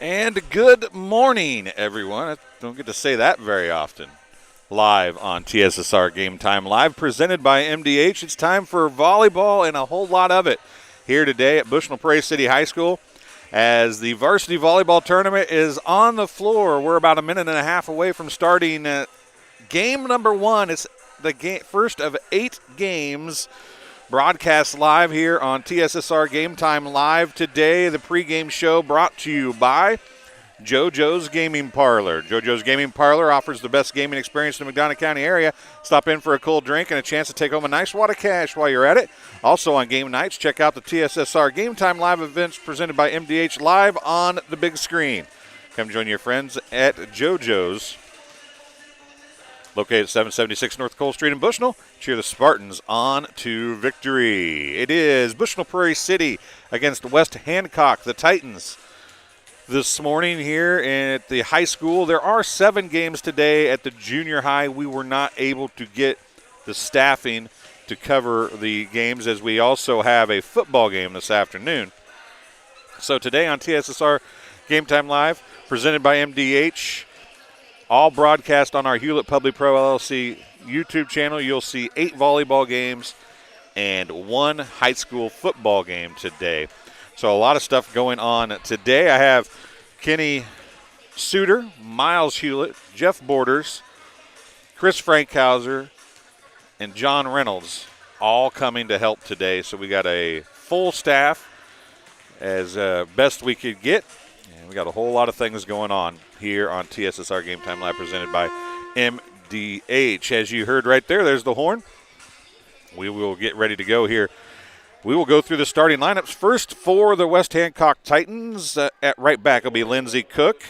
And good morning, everyone. I don't get to say that very often. Live on TSSR Game Time Live, presented by MDH. It's time for volleyball and a whole lot of it here today at Bushnell Prairie City High School as the varsity volleyball tournament is on the floor. We're about a minute and a half away from starting game number one. It's the first of 8 games broadcast live here on TSSR Game Time Live today. The pregame show brought to you by JoJo's Gaming Parlor. JoJo's Gaming Parlor offers the best gaming experience in the McDonough County area. Stop in for a cool drink and a chance to take home a nice wad of cash while you're at it. Also on game nights, check out the TSSR Game Time Live events presented by MDH live on the big screen. Come join your friends at JoJo's, located at 776 North Cole Street in Bushnell. Cheer the Spartans on to victory. It is Bushnell Prairie City against West Hancock, the Titans. This morning here at the high school, there are 7 games today at the junior high. We were not able to get the staffing to cover the games, as we also have a football game this afternoon. So today on TSSR Game Time Live, presented by MDH, all broadcast on our Hewlett Public Pro LLC YouTube channel. You'll see 8 volleyball games and 1 high school football game today. So a lot of stuff going on today. I have Kenny Suter, Miles Hewlett, Jeff Borders, Chris Frankhauser, and John Reynolds all coming to help today. So we got a full staff as best we could get. And we got a whole lot of things going on here on TSSR Game Time Live presented by MDH. As you heard right there, there's the horn. We will get ready to go here. We will go through the starting lineups. First for the West Hancock Titans, at right back will be Lindsay Cook.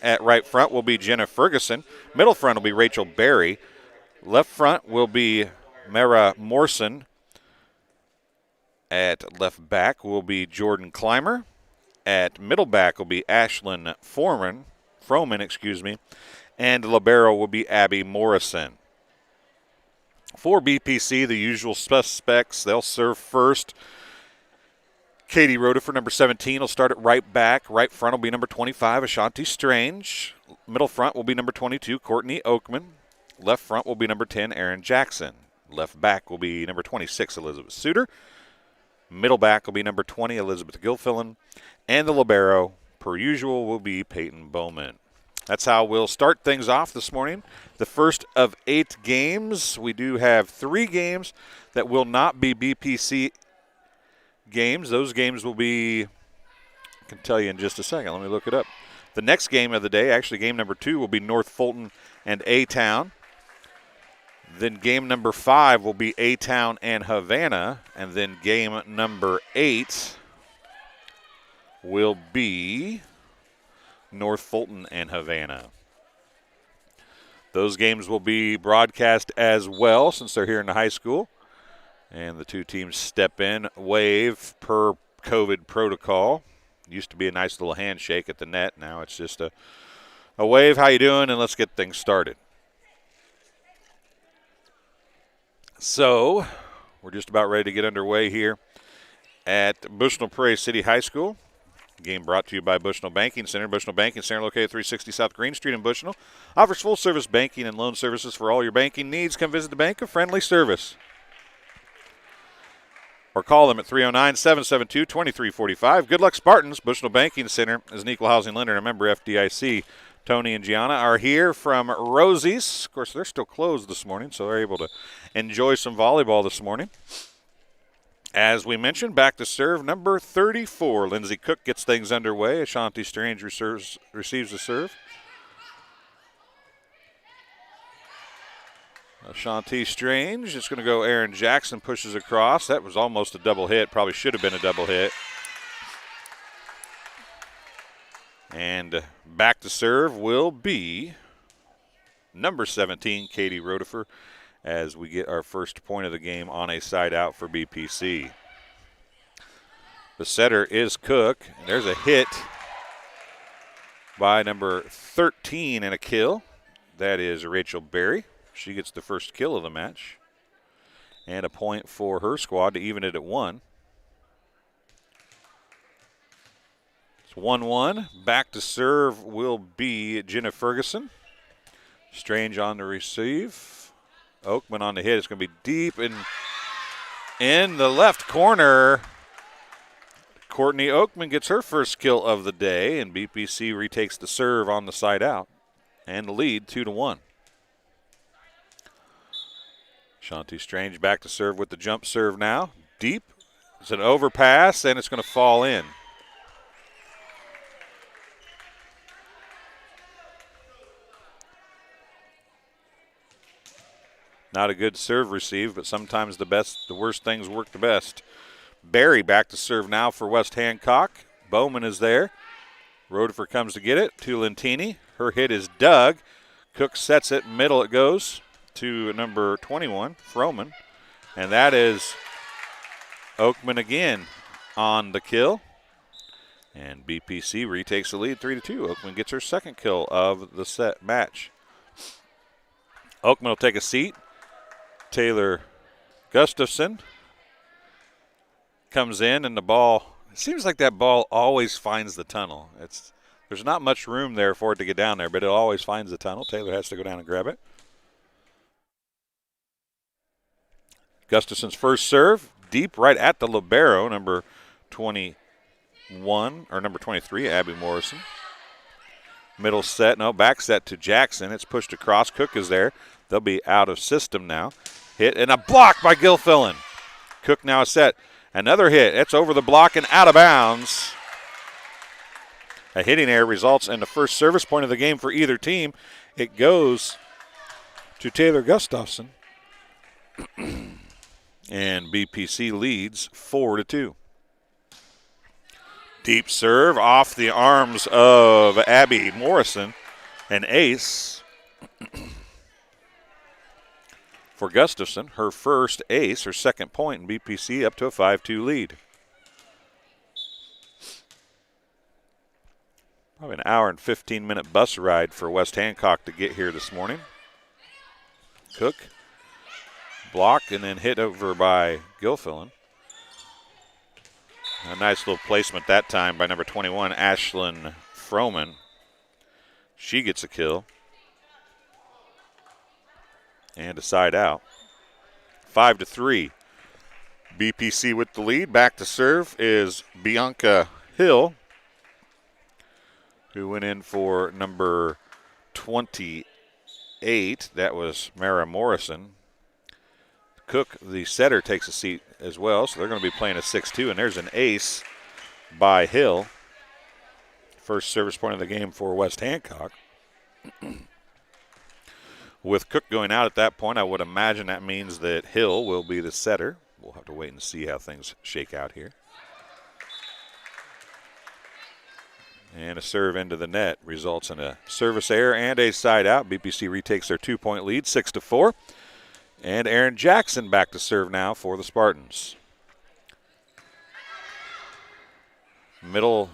At right front will be Jenna Ferguson. Middle front will be Rachel Berry. Left front will be Mara Morrison. At left back will be Jordan Clymer. At middle back will be Ashlyn Froman, and libero will be Abby Morrison. For BPC, the usual suspects, they'll serve first. Katie Roedifer, number 17, will start at right back. Right front will be number 25, Ashanti Strange. Middle front will be number 22, Courtney Oakman. Left front will be number 10, Erin Jackson. Left back will be number 26, Elizabeth Suter. Middle back will be number 20, Elizabeth Gilfillan. And the libero, per usual, will be Peyton Bowman. That's how we'll start things off this morning. The first of 8 games. We do have 3 games that will not be BPC games. Those games will be, I can tell you in just a second. Let me look it up. The next game of the day, actually game number 2, will be North Fulton and A-Town. Then game number 5 will be A-Town and Havana. And then game number 8 will be North Fulton and Havana. Those games will be broadcast as well since they're here in the high school. And the 2 teams step in, wave per COVID protocol. Used to be a nice little handshake at the net. Now it's just a wave. How you doing? And let's get things started. So we're just about ready to get underway here at Bushnell Prairie City High School. Game brought to you by Bushnell Banking Center. Bushnell Banking Center, located at 360 South Green Street in Bushnell, offers full-service banking and loan services for all your banking needs. Come visit the bank, a friendly service. Or call them at 309-772-2345. Good luck, Spartans. Bushnell Banking Center is an equal housing lender and a member FDIC. Tony and Gianna are here from Rosie's. Of course, they're still closed this morning, so they're able to enjoy some volleyball this morning. As we mentioned, back to serve number 34. Lindsay Cook gets things underway. Ashanti Strange receives the serve. Ashanti Strange. It's going to go Erin Jackson, pushes across. That was almost a double hit. Probably should have been a double hit. And back to serve will be number 17, Katie Roedifer, as we get our first point of the game on a side out for BPC. The setter is Cook. And there's a hit by number 13 and a kill. That is Rachel Berry. She gets the first kill of the match. And a point for her squad to even it at 1. It's 1-1. Back to serve will be Jenna Ferguson. Strange on the receive. Oakman on the hit. It's going to be deep in the left corner. Courtney Oakman gets her first kill of the day, and BPC retakes the serve on the side out and the lead 2-1. Shanti Strange back to serve with the jump serve now. Deep. It's an overpass, and it's going to fall in. Not a good serve receive, but sometimes the worst things work the best. Barry back to serve now for West Hancock. Bowman is there. Rodefer comes to get it to Lentini. Her hit is dug. Cook sets it. Middle it goes to number 21, Froman. And that is Oakman again on the kill. And BPC retakes the lead 3-2. Oakman gets her second kill of the set match. Oakman will take a seat. Taylor Gustafson comes in, and the ball, it seems like that ball always finds the tunnel. There's not much room there for it to get down there, but it always finds the tunnel. Taylor has to go down and grab it. Gustafson's first serve, deep right at the libero, number 21, or number 23, Abby Morrison. Middle set, no, back set to Jackson. It's pushed across. Cook is there. They'll be out of system now. Hit and a block by Gilfillan. Cook now set. Another hit. It's over the block and out of bounds. A hitting error results in the first service point of the game for either team. It goes to Taylor Gustafson. And BPC leads 4-2. Deep serve off the arms of Abby Morrison. An ace for Gustafson. Her first ace, her second point, and BPC up to a 5-2 lead. Probably an hour and 15-minute bus ride for West Hancock to get here this morning. Cook blocked and then hit over by Gilfillan. A nice little placement that time by number 21, Ashlyn Froman. She gets a kill. And a side out. 5-3. BPC with the lead. Back to serve is Bianca Hill, who went in for number 28. That was Mara Morrison. Cook, the setter, takes a seat as well, so they're going to be playing a 6-2, and there's an ace by Hill. First service point of the game for West Hancock. With Cook going out at that point, I would imagine that means that Hill will be the setter. We'll have to wait and see how things shake out here. And a serve into the net results in a service error and a side out. BPC retakes their 2-point lead, 6-4. And Aaron Jackson back to serve now for the Spartans. Middle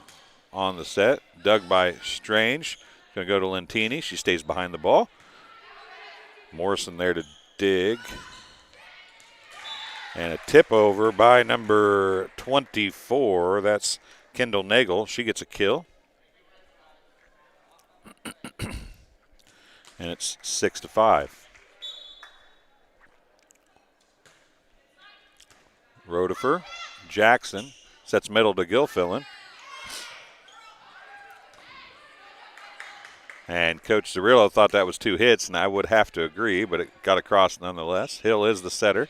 on the set, dug by Strange. Going to go to Lentini. She stays behind the ball. Morrison there to dig. And a tip over by number 24. That's Kendall Nagel. She gets a kill. And it's 6-5. Rodefer, Jackson sets middle to Gilfillan. And Coach Cirillo thought that was 2 hits, and I would have to agree, but it got across nonetheless. Hill is the setter.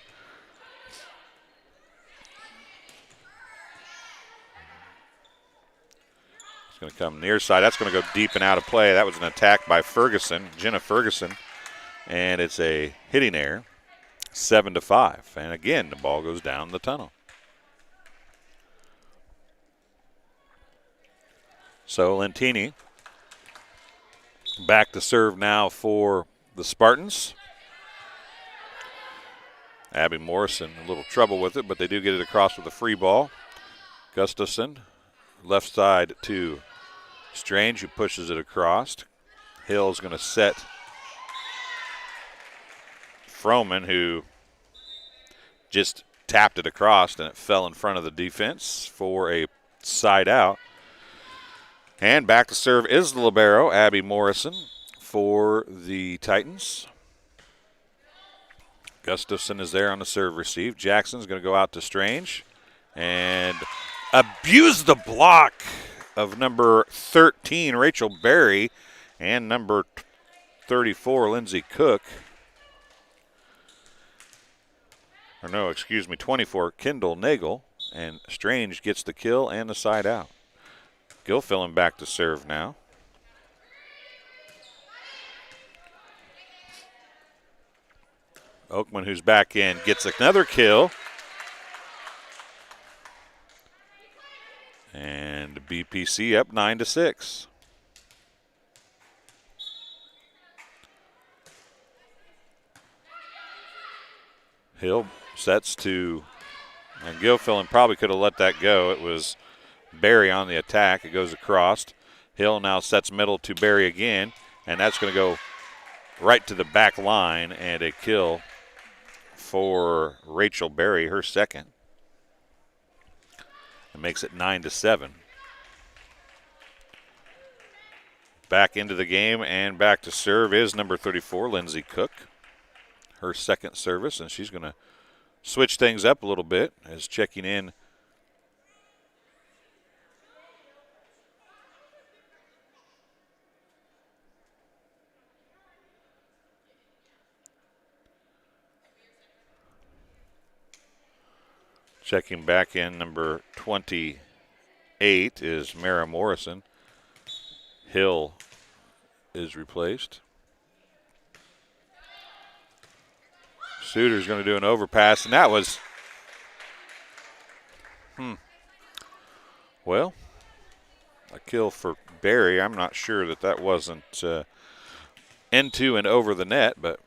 It's going to come near side. That's going to go deep and out of play. That was an attack by Ferguson, Jenna Ferguson, and it's a hitting error. 7-5. And again, the ball goes down the tunnel. So Lentini back to serve now for the Spartans. Abby Morrison, a little trouble with it, but they do get it across with a free ball. Gustafson, left side to Strange, who pushes it across. Hill's going to set Froman, who just tapped it across, and it fell in front of the defense for a side out. And back to serve is the libero, Abby Morrison, for the Titans. Gustafson is there on the serve receive. Jackson's going to go out to Strange and abuse the block of number 13, Rachel Berry, and number 34, Lindsay Cook. Or no, excuse me, 24, Kendall Nagel. And Strange gets the kill and the side out. Gilfillan back to serve now. Oakman, who's back in, gets another kill. And BPC up 9-6. Hill sets to, and Gilfillan probably could have let that go. It was Barry on the attack. It goes across. Hill now sets middle to Barry again, and that's going to go right to the back line, and a kill for Rachel Berry, her second. It makes it 9-7. Back into the game and back to serve is number 34, Lindsay Cook. Her second service, and she's going to switch things up a little bit as checking in. Checking back in, number 28 is Mara Morrison. Hill is replaced. Suter's going to do an overpass, and that was, well, a kill for Barry. I'm not sure that wasn't into and over the net, but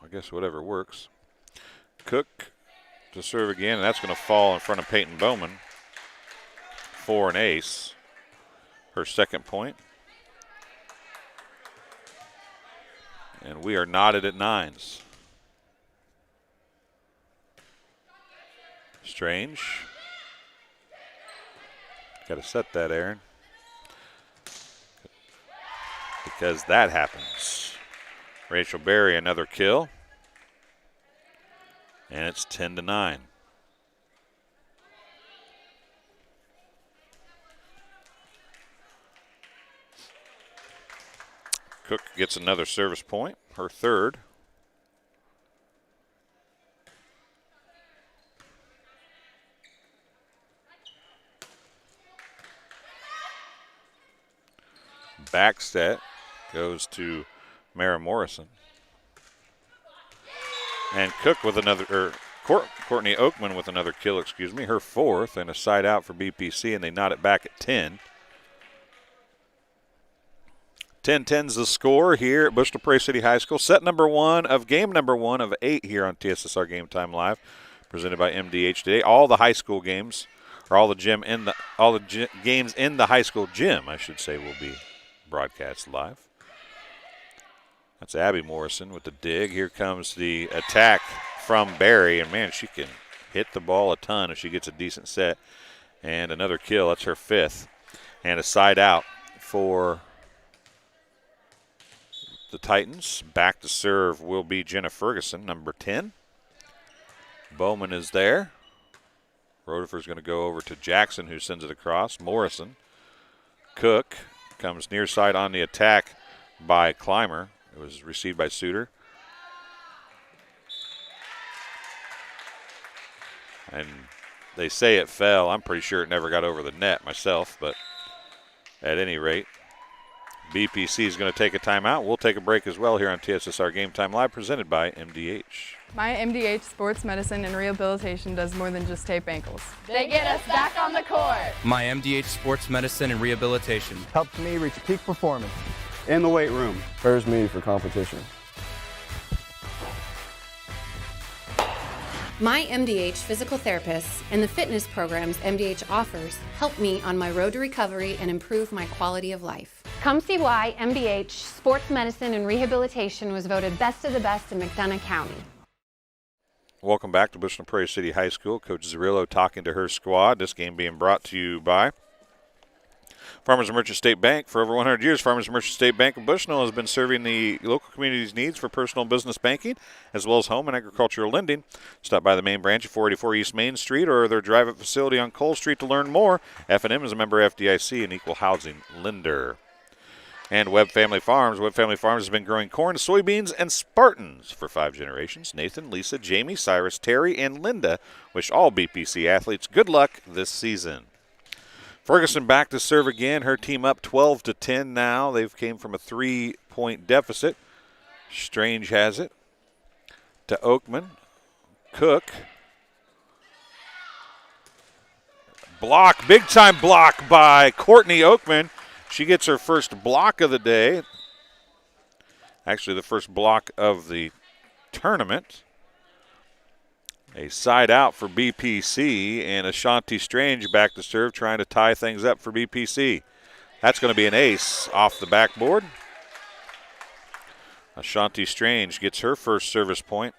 I guess whatever works. Cook to serve again, and that's going to fall in front of Peyton Bowman for an ace. Her second point. And we are knotted at nines. Strange. Got to set that, Aaron. Because that happens. Rachel Berry, another kill. And it's 10-9. Cook gets another service point, her third. Back set goes to Mara Morrison. And Cook with another, Courtney Oakman with another kill, her fourth, and a side out for BPC, and they knot it back at 10. 10-10's the score here at Bushnell Prairie City High School. Set number one of game number one of 8 here on TSSR Game Time Live, presented by MDH today. All the high school games, or all the games in the high school gym, I should say, will be broadcast live. That's Abby Morrison with the dig. Here comes the attack from Barry, and man, she can hit the ball a ton if she gets a decent set. And another kill. That's her fifth, and a side out for the Titans. Back to serve will be Jenna Ferguson, number 10. Bowman is there. Rotifer's going to go over to Jackson, who sends it across. Morrison. Cook comes near side on the attack by Clymer. It was received by Suter. And they say it fell. I'm pretty sure it never got over the net myself, but at any rate, BPC is going to take a timeout. We'll take a break as well here on TSSR Game Time Live, presented by MDH. My MDH Sports Medicine and Rehabilitation does more than just tape ankles. They get us back on the court. My MDH Sports Medicine and Rehabilitation helps me reach peak performance in the weight room. Prepares me for competition. My MDH physical therapists and the fitness programs MDH offers help me on my road to recovery and improve my quality of life. Come see why MDH Sports Medicine and Rehabilitation was voted best of the best in McDonough County. Welcome back to Bushnell Prairie City High School. Coach Zerillo talking to her squad. This game being brought to you by Farmers and Merchant State Bank. For over 100 years, Farmers and Merchant State Bank of Bushnell has been serving the local community's needs for personal and business banking, as well as home and agricultural lending. Stop by the main branch at 484 East Main Street or their drive-up facility on Cole Street to learn more. F&M is a member FDIC and equal housing lender. And Webb Family Farms. Webb Family Farms has been growing corn, soybeans, and Spartans for 5 generations. Nathan, Lisa, Jamie, Cyrus, Terry, and Linda wish all BPC athletes good luck this season. Ferguson back to serve again. Her team up 12-10 now. They've came from a 3-point deficit. Strange has it to Oakman. Cook. Block, big-time block by Courtney Oakman. She gets her first block of the day. Actually, the first block of the tournament. A side out for BPC, and Ashanti Strange back to serve, trying to tie things up for BPC. That's going to be an ace off the backboard. Ashanti Strange gets her first service point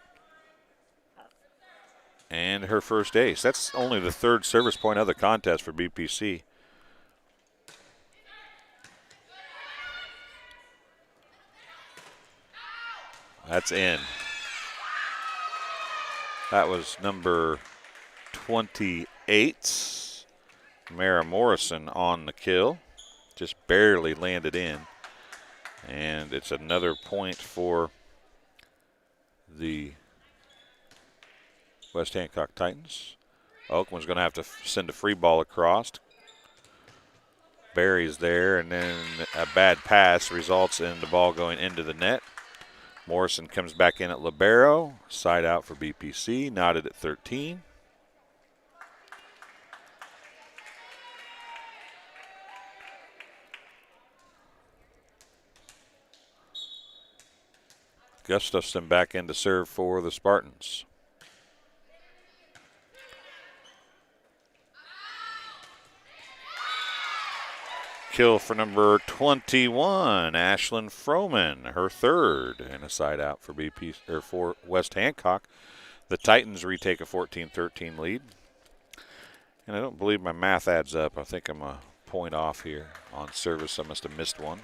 and her first ace. That's only the 3rd service point of the contest for BPC. That's in. That was number 28, Mara Morrison on the kill. Just barely landed in. And it's another point for the West Hancock Titans. Oakland's going to have to send a free ball across. Barry's there, and then a bad pass results in the ball going into the net. Morrison comes back in at libero. Side out for BPC, knotted at 13. Gustafson back in to serve for the Spartans. Kill for number 21, Ashlyn Froman, her 3rd, and a side out for for West Hancock. The Titans retake a 14-13 lead. And I don't believe my math adds up. I think I'm a point off here on service. I must have missed one.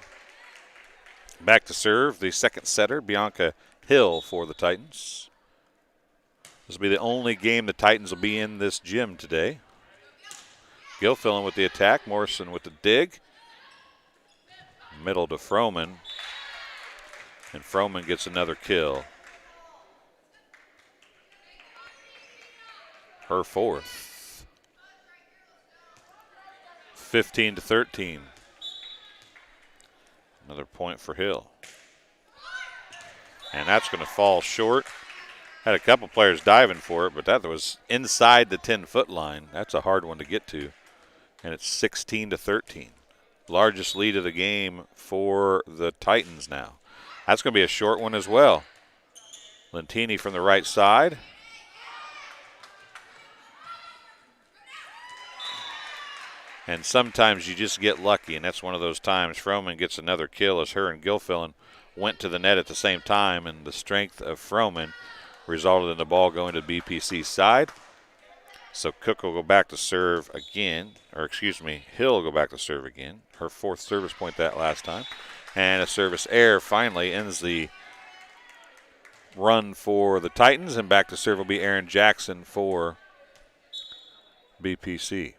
Back to serve, the second setter, Bianca Hill for the Titans. This will be the only game the Titans will be in this gym today. Gilfillan with the attack, Morrison with the dig. Middle to Froman, and Froman gets another kill. Her 4th. 15-13. Another point for Hill. And that's going to fall short. Had a couple players diving for it, but that was inside the 10-foot line. That's a hard one to get to. And it's 16-13. Largest lead of the game for the Titans now. That's going to be a short one as well. Lentini from the right side. And sometimes you just get lucky, and that's one of those times. Froman gets another kill as her and Gilfillan went to the net at the same time, and the strength of Froman resulted in the ball going to BPC's side. So Cook will go back to serve again, or excuse me, Hill will go back to serve again. Her 4th service point that last time. And a service error finally ends the run for the Titans, and back to serve will be Aaron Jackson for BPC.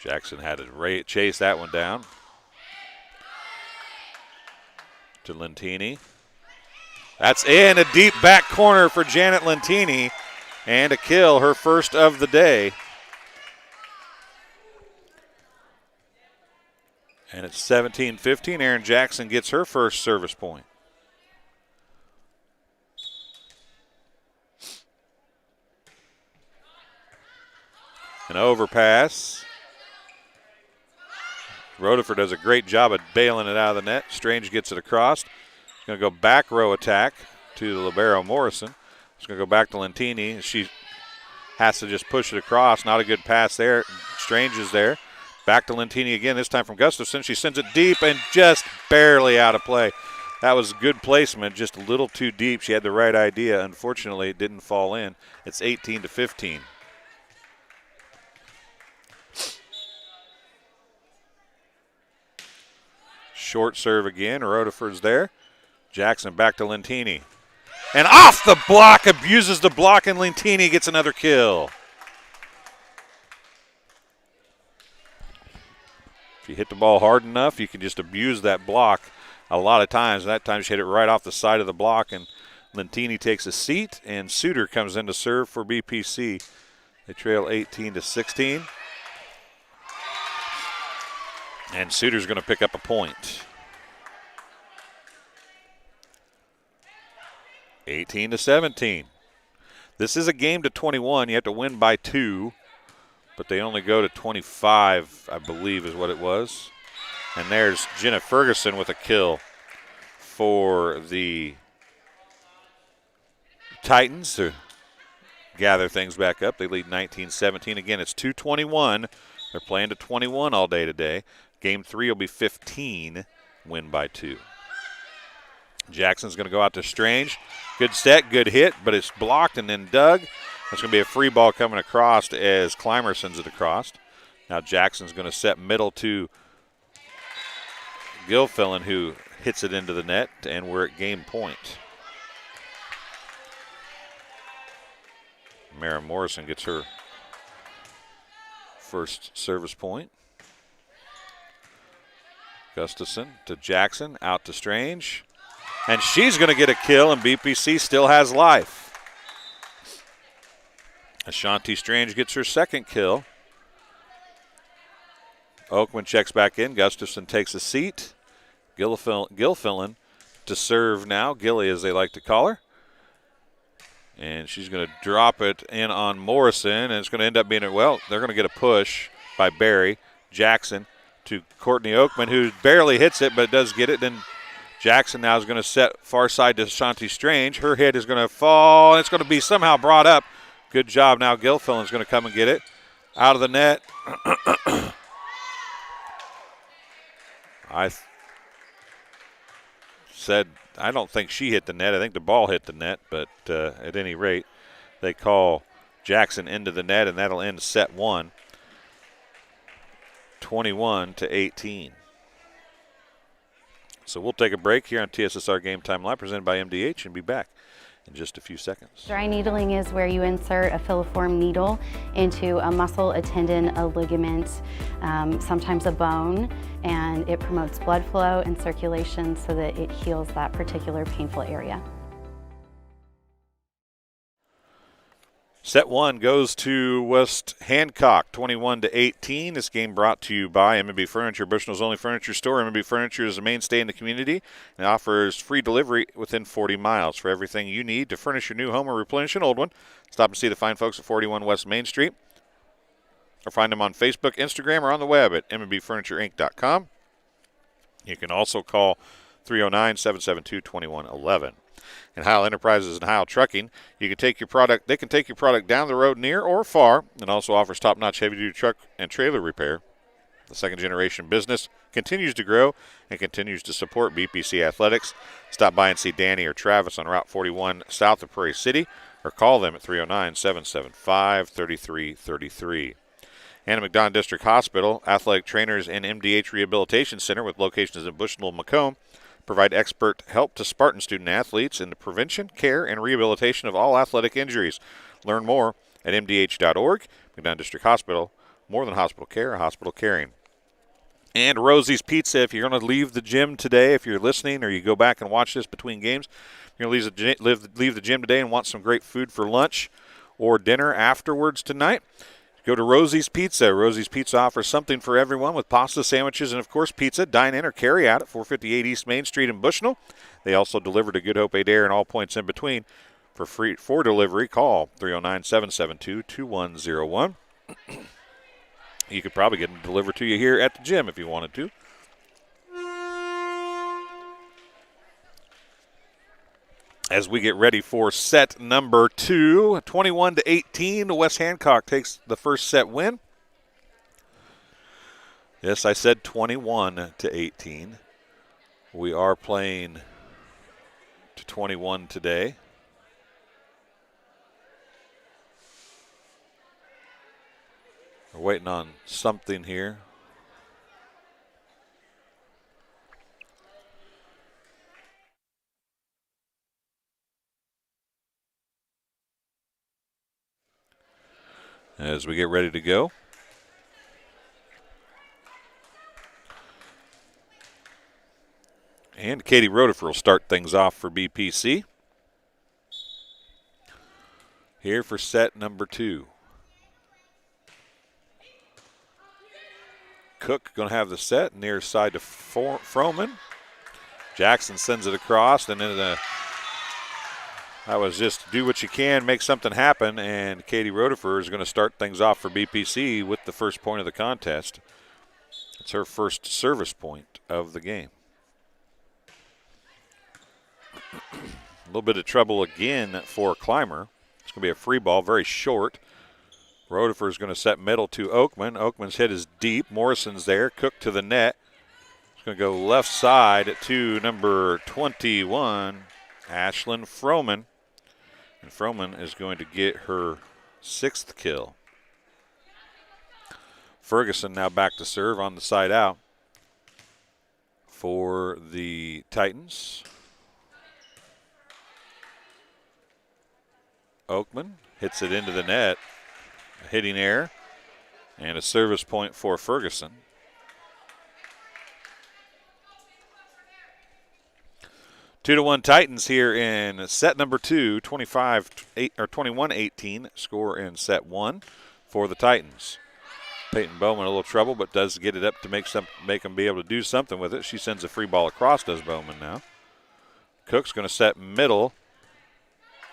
Jackson had to chase that one down. To Lentini. That's in a deep back corner for Janet Lentini, and a kill, her 1st of the day. And it's 17-15. Aaron Jackson gets her first service point. An overpass. Rutherford does a great job of bailing it out of the net. Strange gets it across. He's going to go back row attack to the libero Morrison. He's going to go back to Lentini. She has to just push it across. Not a good pass there. Strange is there. Back to Lentini again, this time from Gustafson. She sends it deep and just barely out of play. That was good placement, just a little too deep. She had the right idea. Unfortunately, it didn't fall in. It's 18-15. Short serve again. Rutherford's there. Jackson back to Lentini. And off the block, abuses the block, and Lentini gets another kill. If you hit the ball hard enough, you can just abuse that block a lot of times. That time she hit it right off the side of the block, and Lentini takes a seat, and Suter comes in to serve for BPC. They trail 18-16. And Suter's going to pick up a point. 18-17. This is a game to 21. You have to win by 2, but they only go to 25, I believe is what it was. And there's Jenna Ferguson with a kill for the Titans to gather things back up. They lead 19-17. Again, it's 2:21. They're playing to 21 all day today. Game 3 will be 15, win by 2. Jackson's going to go out to Strange. Good set, good hit, but it's blocked and then dug. That's going to be a free ball coming across as Clymer sends it across. Now Jackson's going to set middle to Gilfillan, who hits it into the net, and we're at game point. Mara Morrison gets her first service point. Gustafson to Jackson, out to Strange. And she's going to get a kill, and BPC still has life. Ashanti Strange gets her second kill. Oakman checks back in. Gustafson takes a seat. Gilfillan to serve now. Gilly, as they like to call her. And she's going to drop it in on Morrison, and it's going to end up being, well, they're going to get a push by Barry. Jackson to Courtney Oakman, who barely hits it, but does get it. Then Jackson now is going to set far side to Shanti Strange. Her hit is going to fall, and it's going to be somehow brought up. Good job now. Gilfillan's going to come and get it. Out of the net. I said I don't think she hit the net. I think the ball hit the net, but at any rate, they call Jackson into the net, and that'll end set 1. 21-18. So we'll take a break here on TSSR Game Time Live, presented by MDH, and be back in just a few seconds. Dry needling is where you insert a filiform needle into a muscle, a tendon, a ligament, sometimes a bone, and it promotes blood flow and circulation so that it heals that particular painful area. Set 1 goes to West Hancock, 21-18. This game brought to you by M&B Furniture, Bushnell's only furniture store. M&B Furniture is a mainstay in the community and offers free delivery within 40 miles for everything you need to furnish your new home or replenish an old one. Stop and see the fine folks at 41 West Main Street, or find them on Facebook, Instagram, or on the web at mbfurnitureinc.com. You can also call 309-772-2111. And Heil Enterprises and Heil Trucking, they can take your product down the road near or far, and also offers top-notch heavy-duty truck and trailer repair. The second-generation business continues to grow and continues to support BPC Athletics. Stop by and see Danny or Travis on Route 41 south of Prairie City, or call them at 309-775-3333. Anna McDonald District Hospital, athletic trainers and MDH Rehabilitation Center with locations in Bushnell and Macomb provide expert help to Spartan student athletes in the prevention, care, and rehabilitation of all athletic injuries. Learn more at mdh.org. McDonald District Hospital, more than hospital care, a hospital caring. And Rosie's Pizza, if you're going to leave the gym today, if you're listening or you go back and watch this between games, you're going to leave the gym today and want some great food for lunch or dinner afterwards tonight, go to Rosie's Pizza. Rosie's Pizza offers something for everyone with pasta, sandwiches, and, of course, pizza. Dine in or carry out at 458 East Main Street in Bushnell. They also deliver to Good Hope Adair and all points in between. For delivery, call 309-772-2101. You could probably get them delivered to you here at the gym if you wanted to. As we get ready for set number 2, 21-18, West Hancock takes the first set win. Yes, I said 21-18. We are playing to 21 today. We're waiting on something here. As we get ready to go. And Katie Rotifer will start things off for BPC. Here for set number 2. Cook going to have the set near side to Froman. Jackson sends it across, and then that was just do what you can, make something happen, and Katie Rotifer is going to start things off for BPC with the first point of the contest. It's her first service point of the game. A little bit of trouble again for Clymer. It's going to be a free ball, very short. Rotifer is going to set middle to Oakman. Oakman's hit is deep. Morrison's there. Cook to the net. It's going to go left side to number 21, Ashlyn Froman. And Froman is going to get her 6th kill. Ferguson now back to serve on the side out for the Titans. Oakman hits it into the net. A hitting error and a service point for Ferguson. Two to 1 Titans here in set number 2, 21-18 score in set 1 for the Titans. Peyton Bowman a little trouble, but does get it up to make them be able to do something with it. She sends a free ball across, does Bowman now. Cook's going to set middle.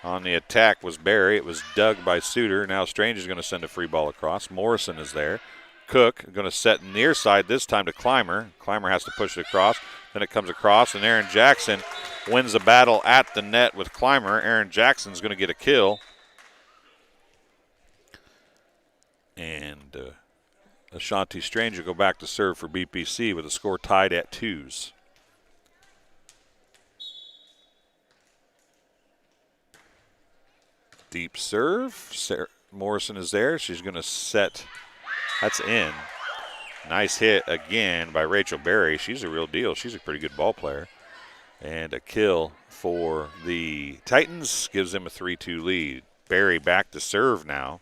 On the attack was Barry. It was dug by Suter. Now Strange is going to send a free ball across. Morrison is there. Cook going to set near side this time to Clymer. Clymer has to push it across. Then it comes across, and Aaron Jackson wins the battle at the net with Clymer. Aaron Jackson's going to get a kill. And Ashanti Strange will go back to serve for BPC with the score tied at 2s. Deep serve. Morrison is there. She's going to set. That's in. Nice hit again by Rachel Berry. She's a real deal. She's a pretty good ball player. And a kill for the Titans gives them a 3-2 lead. Berry back to serve now.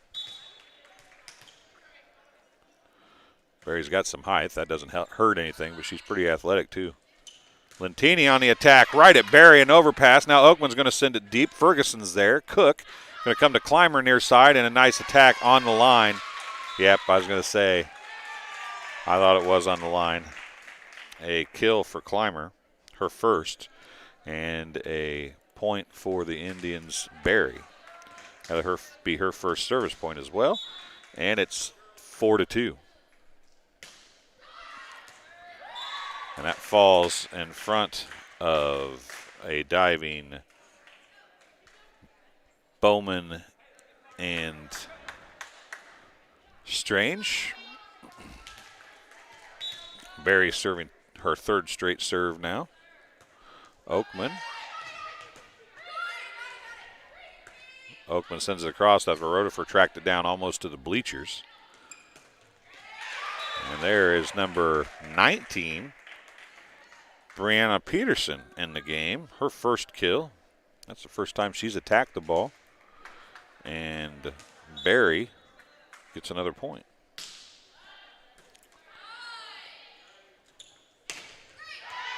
Berry's got some height. That doesn't hurt anything, but she's pretty athletic too. Lentini on the attack, right at Berry, an overpass. Now Oakman's going to send it deep. Ferguson's there. Cook going to come to Clymer near side, and a nice attack on the line. Yep, I was going to say, I thought it was on the line. A kill for Clymer, her first, and a point for the Indians' Berry. That'll be her first service point as well, and it's 4-2. And that falls in front of a diving Bowman and Strange. Berry serving her 3rd straight serve now. Oakman sends it across after Rotifer tracked it down almost to the bleachers. And there is number 19, Brianna Peterson, in the game. Her first kill. That's the first time she's attacked the ball. And Berry gets another point.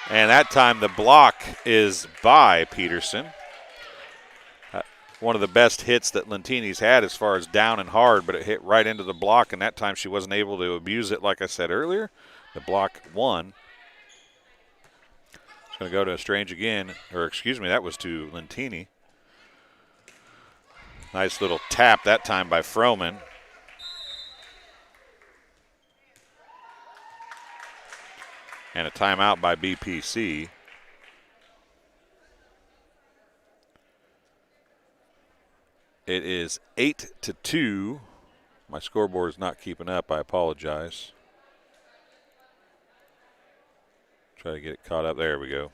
And that time the block is by Peterson. One of the best hits that Lentini's had as far as down and hard, but it hit right into the block, and that time she wasn't able to abuse it like I said earlier. The block won. It's going to go to Strange again, or excuse me, that was to Lentini. Nice little tap that time by Froman. And a timeout by BPC. It is 8-2. My scoreboard is not keeping up. I apologize. Try to get it caught up. There we go.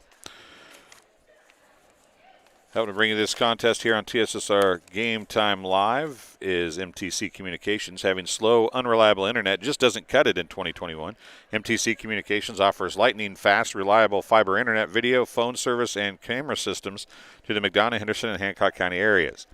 Helping to bring you this contest here on TSSR Game Time Live is MTC Communications. Having slow, unreliable internet just doesn't cut it in 2021. MTC Communications offers lightning-fast, reliable fiber internet, video, phone service, and camera systems to the McDonough, Henderson, and Hancock County areas.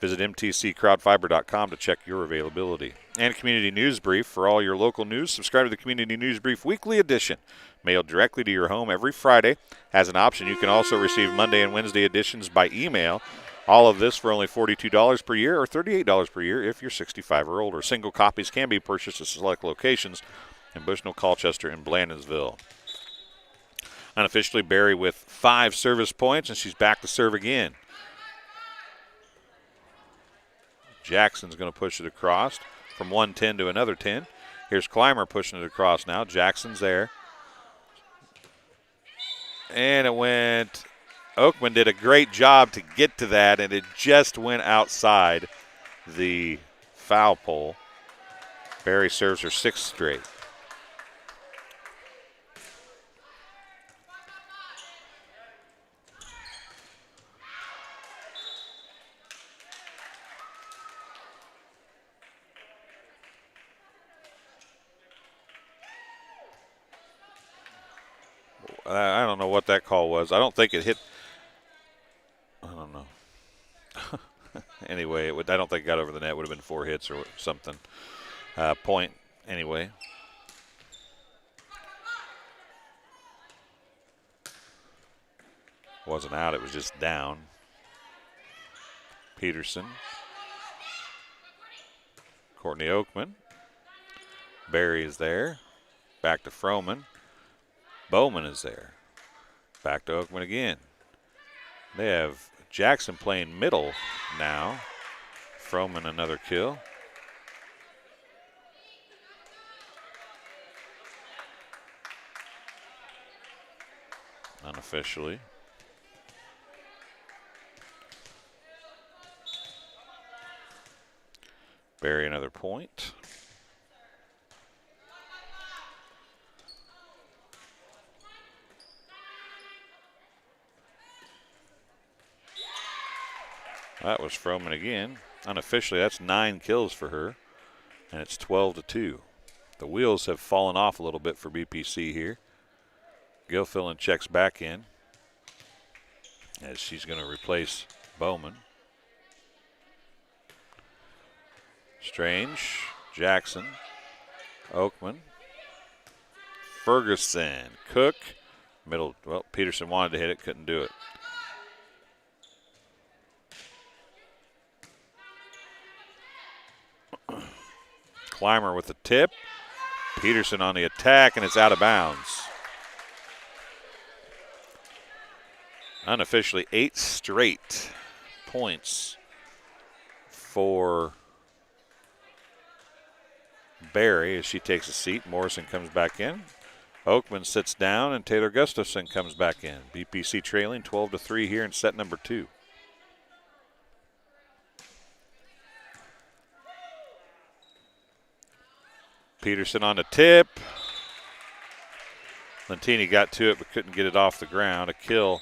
Visit mtccrowdfiber.com to check your availability. And Community News Brief for all your local news. Subscribe to the Community News Brief Weekly Edition, mailed directly to your home every Friday. As an option, you can also receive Monday and Wednesday editions by email. All of this for only $42 per year or $38 per year if you're 65 or older. Single copies can be purchased at select locations in Bushnell, Colchester, and Blandonsville. Unofficially, Barry with 5 service points, and she's back to serve again. Jackson's going to push it across from 1-10 to another 10. Here's Clymer pushing it across now. Jackson's there. And it went, Oakman did a great job to get to that, and it just went outside the foul pole. Barry serves her 6th straight. I don't know what that call was. I don't think it hit. I don't know. Anyway, I don't think it got over the net. It would have been 4 hits or something. Point, anyway. Wasn't out. It was just down. Peterson. Courtney Oakman. Barry is there. Back to Froman. Bowman is there. Back to Oakman again. They have Jackson playing middle now. Froman another kill. Unofficially. Barry another point. That was Froman again. Unofficially, that's 9 kills for her, and it's 12-2. The wheels have fallen off a little bit for BPC here. Gilfillan checks back in as she's going to replace Bowman. Strange, Jackson, Oakman, Ferguson, Cook, middle. Well, Peterson wanted to hit it, couldn't do it. Clymer with the tip. Peterson on the attack, and it's out of bounds. Unofficially, 8 straight points for Barry as she takes a seat. Morrison comes back in. Oakman sits down, and Taylor Gustafson comes back in. BPC trailing 12-3 here in set number 2. Peterson on the tip. Lentini got to it but couldn't get it off the ground. A kill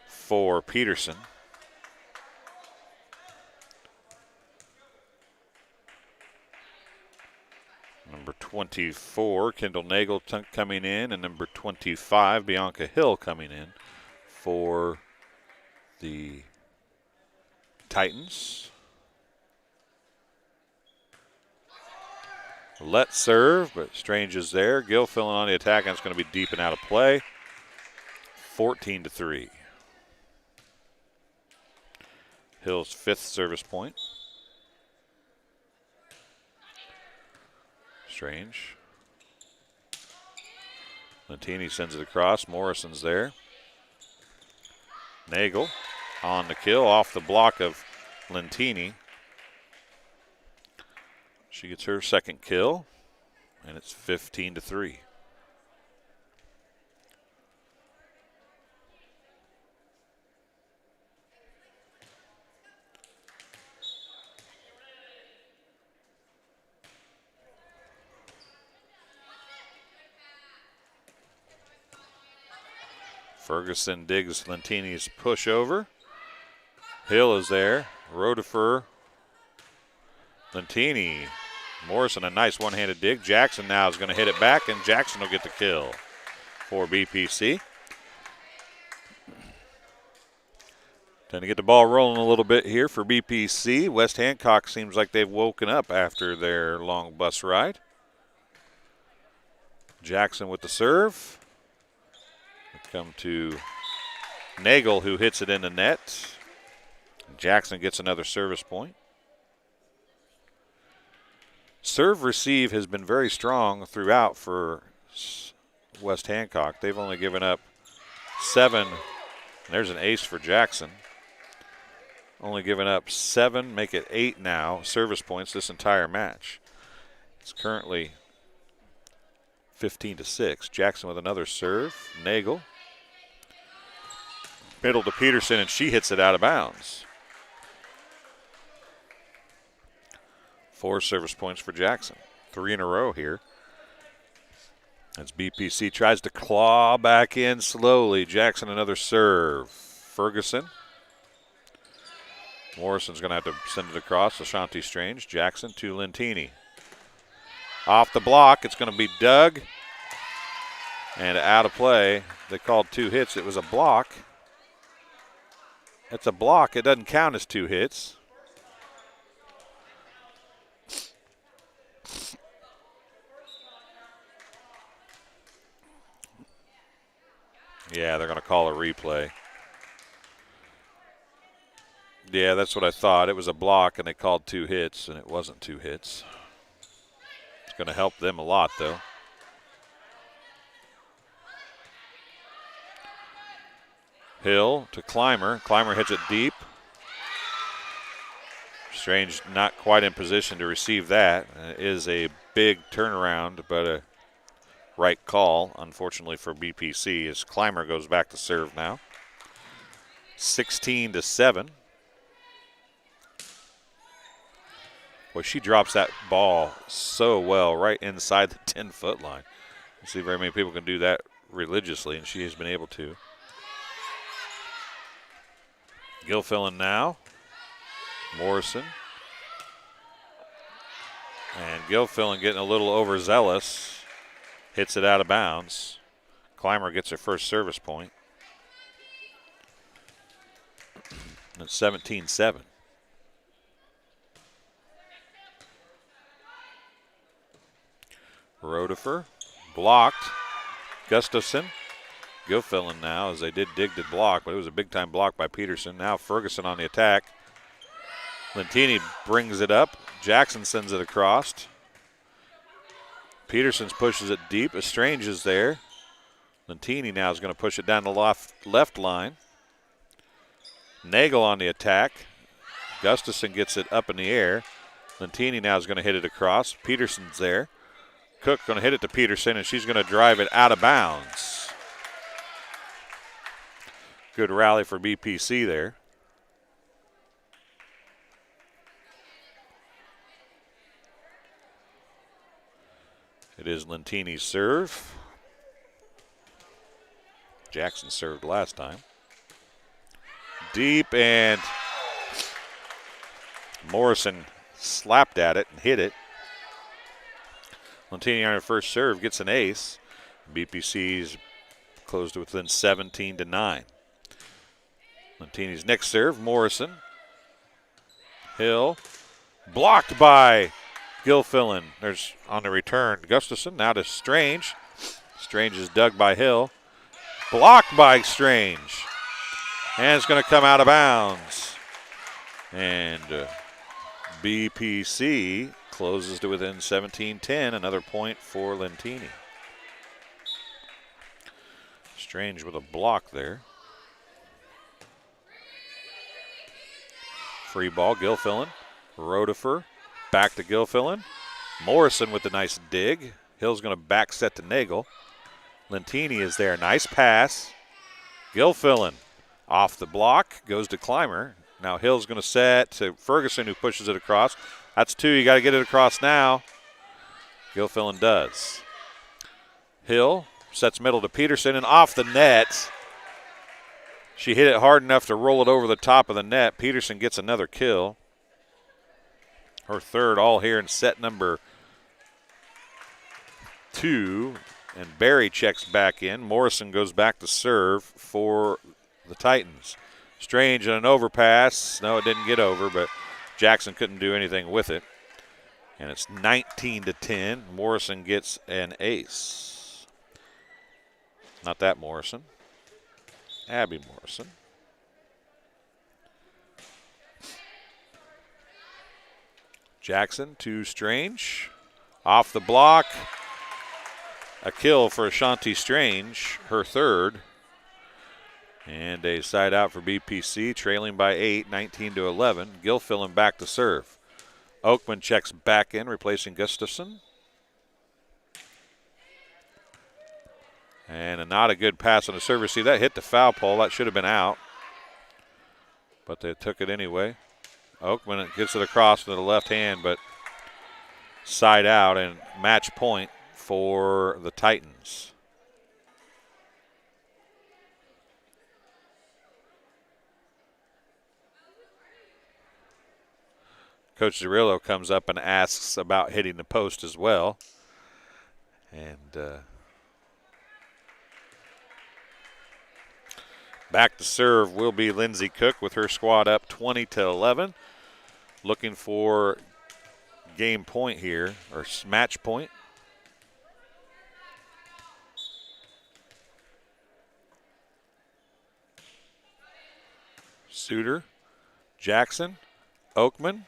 for Peterson. Number 24, Kendall Nagel coming in, and number 25, Bianca Hill coming in for the Titans. Let serve, but Strange is there. Gilfillan on the attack, and it's going to be deep and out of play. 14-3. Hill's 5th service point. Strange. Lentini sends it across. Morrison's there. Nagel on the kill off the block of Lentini. She gets her 2nd kill, and it's 15-3. Ferguson digs Lentini's push over. Hill is there. Rodefer. Lentini. Morrison, a nice one-handed dig. Jackson now is going to hit it back, and Jackson will get the kill for BPC. Trying to get the ball rolling a little bit here for BPC. West Hancock seems like they've woken up after their long bus ride. Jackson with the serve. We come to Nagel, who hits it in the net. Jackson gets another service point. Serve receive has been very strong throughout for West Hancock. They've only given up 7. There's an ace for Jackson. Only given up 7, make it 8 now, service points this entire match. It's currently 15-6. Jackson with another serve. Nagel. Middle to Peterson, and she hits it out of bounds. 4 service points for Jackson. 3 in a row here. As BPC tries to claw back in slowly. Jackson another serve. Ferguson. Morrison's going to have to send it across. Ashanti Strange. Jackson to Lentini. Off the block. It's going to be dug. And out of play. They called 2 hits. It was a block. It's a block. It doesn't count as 2 hits. Yeah, they're going to call a replay. Yeah, that's what I thought. It was a block, and they called 2 hits, and it wasn't 2 hits. It's going to help them a lot, though. Hill to Clymer. Clymer hits it deep. Strange not quite in position to receive that. It is a big turnaround, but a right call, unfortunately for BPC, as Clymer goes back to serve now. 16-7. Boy, she drops that ball so well right inside the 10-foot line. I see very many people can do that religiously, and she has been able to. Gilfillan now. Morrison. And Gilfillan getting a little overzealous. Hits it out of bounds. Clymer gets her first service point. It's 17-7. Rodefer blocked. Gustafson. Gilfillan now, as they did dig the block, but it was a big-time block by Peterson. Now Ferguson on the attack. Lentini brings it up. Jackson sends it across. Peterson pushes it deep. Estrange is there. Lentini now is going to push it down the left line. Nagel on the attack. Gustafson gets it up in the air. Lentini now is going to hit it across. Peterson's there. Cook going to hit it to Peterson, and she's going to drive it out of bounds. Good rally for BPC there. It is Lentini's serve. Jackson served last time. Deep, and Morrison slapped at it and hit it. Lentini on her first serve gets an ace. BPC's closed within 17-9. Lentini's next serve, Morrison. Hill. Blocked by Gilfillan. There's on the return, Gustafson. Now to Strange. Strange is dug by Hill. Blocked by Strange. And it's going to come out of bounds. And BPC closes to within 17-10. Another point for Lentini. Strange with a block there. Free ball, Gilfillan. Rodefer. Back to Gilfillan. Morrison with the nice dig. Hill's going to back set to Nagel. Lentini is there. Nice pass. Gilfillan off the block. Goes to Clymer. Now Hill's going to set to Ferguson, who pushes it across. That's 2. You got to get it across now. Gilfillan does. Hill sets middle to Peterson, and off the net. She hit it hard enough to roll it over the top of the net. Peterson gets another kill. Her third all here in set number 2. And Barry checks back in. Morrison goes back to serve for the Titans. Strange and an overpass. No, it didn't get over, but Jackson couldn't do anything with it. And it's 19-10. Morrison gets an ace. Not that Morrison. Abby Morrison. Jackson to Strange. Off the block. A kill for Ashanti Strange, her third. And a side out for BPC, trailing by 8, 19-11. Gilfillan back to serve. Oakman checks back in, replacing Gustafson. And not a good pass on the server. See, that hit the foul pole. That should have been out. But they took it anyway. Oakman gets it across with the left hand, but side out and match point for the Titans. Coach Zerillo comes up and asks about hitting the post as well. And back to serve will be Lindsey Cook with her squad up 20-11. Looking for game point here, or match point. Suter, Jackson, Oakman.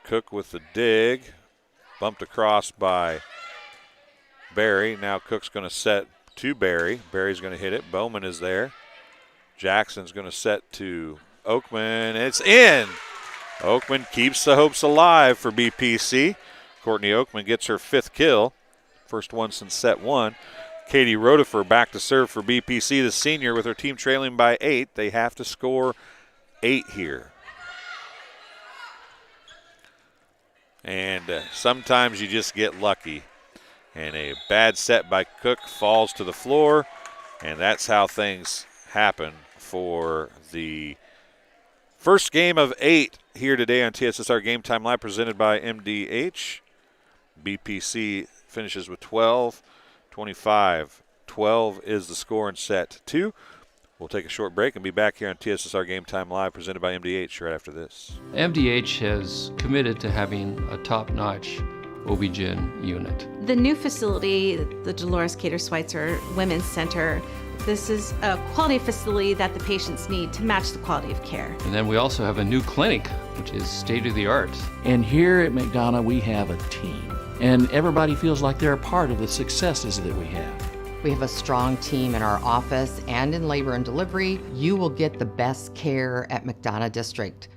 Cook with the dig. Bumped across by Barry. Now Cook's going to set to Barry. Barry's going to hit it. Bowman is there. Jackson's going to set to Oakman. It's in. Oakman keeps the hopes alive for BPC. Courtney Oakman gets her 5th kill. First one since set 1. Katie Rotifer back to serve for BPC, the senior, with her team trailing by 8. They have to score 8 here. And sometimes you just get lucky. And a bad set by Cook falls to the floor. And that's how things happen for the first game of 8 here today on TSSR Game Time Live, presented by MDH. BPC finishes with 12. 25-12 is the score in set 2. We'll take a short break and be back here on TSSR Game Time Live, presented by MDH, right after this. MDH has committed to having a top-notch OB-GYN unit. The new facility, the Dolores Cater Schweitzer Women's Center, this is a quality facility that the patients need to match the quality of care. And then we also have a new clinic, which is state-of-the-art. And here at McDonough, we have a team. And everybody feels like they're a part of the successes that we have. We have a strong team in our office and in labor and delivery. You will get the best care at McDonough District.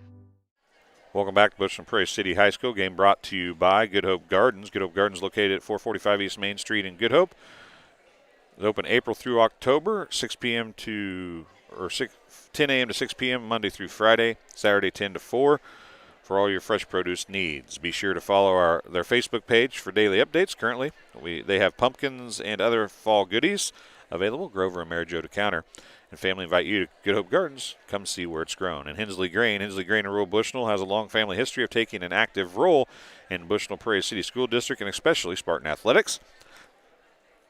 Welcome back to Bushland Prairie City High School. Game brought to you by Good Hope Gardens. Good Hope Gardens located at 445 East Main Street in Good Hope. It's open April through October, 10 a.m. to 6 p.m. Monday through Friday, Saturday 10 to 4. For all your fresh produce needs. Be sure to follow their Facebook page for daily updates. Currently, they have pumpkins and other fall goodies available. Grover and Mary Jo to counter. And family invite you to Good Hope Gardens. Come see where it's grown. And Hensley Grain in rural Bushnell has a long family history of taking an active role in Bushnell Prairie City School District and especially Spartan athletics.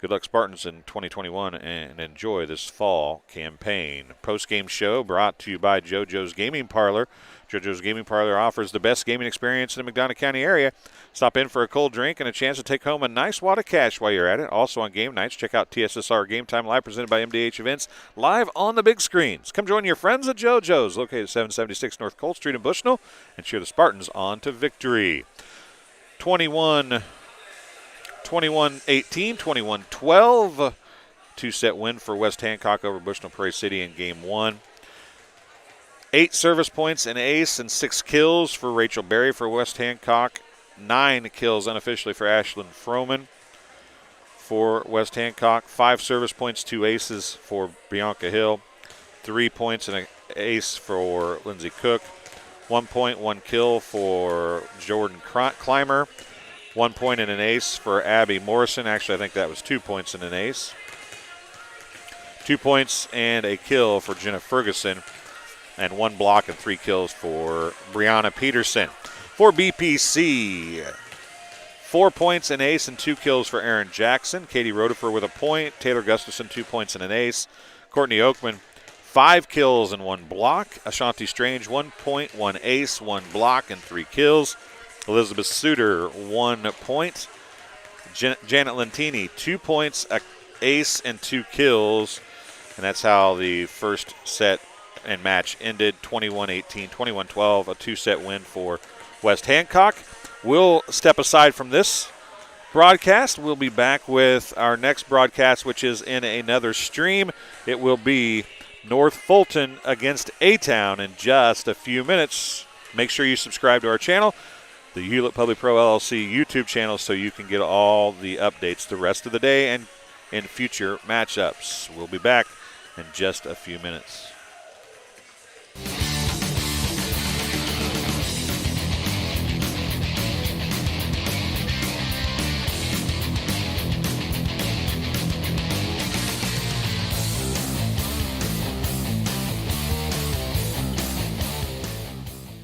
Good luck, Spartans, in 2021, and enjoy this fall campaign. Post-game show brought to you by JoJo's Gaming Parlor. JoJo's Gaming Parlor offers the best gaming experience in the McDonough County area. Stop in for a cold drink and a chance to take home a nice wad of cash while you're at it. Also on game nights, check out TSSR Game Time Live, presented by MDH Events, live on the big screens. Come join your friends at JoJo's, located at 776 North Colt Street in Bushnell, and cheer the Spartans on to victory. 21-18, 21-12. Two-set win for West Hancock over Bushnell Prairie City in Game 1. 8 service points, an ace, and 6 kills for Rachel Berry for West Hancock. 9 kills unofficially for Ashlyn Froman for West Hancock. 5 service points, 2 aces for Bianca Hill. 3 points and an ace for Lindsey Cook. 1 point, 1 kill for Jordan Clymer. 1 point and an ace for Abby Morrison. Actually, I think that was 2 points and an ace. 2 points and a kill for Jenna Ferguson, and 1 block and 3 kills for Brianna Peterson. For BPC, 4 points, an ace, and 2 kills for Aaron Jackson. Katie Rodefer with a point. Taylor Gustafson, 2 points and an ace. Courtney Oakman, 5 kills and 1 block. Ashanti Strange, 1 point, 1 ace, 1 block, and 3 kills. Elizabeth Suter, 1 point. Janet Lentini, 2 points, an ace, and 2 kills. And that's how the first set and match ended, 21-18, 21-12, a 2-set win for West Hancock. We'll step aside from this broadcast. We'll be back with our next broadcast, which is in another stream. It will be North Fulton against A-Town in just a few minutes. Make sure you subscribe to our channel, the Hewlett Public Pro LLC YouTube channel, so you can get all the updates the rest of the day and in future matchups. We'll be back in just a few minutes.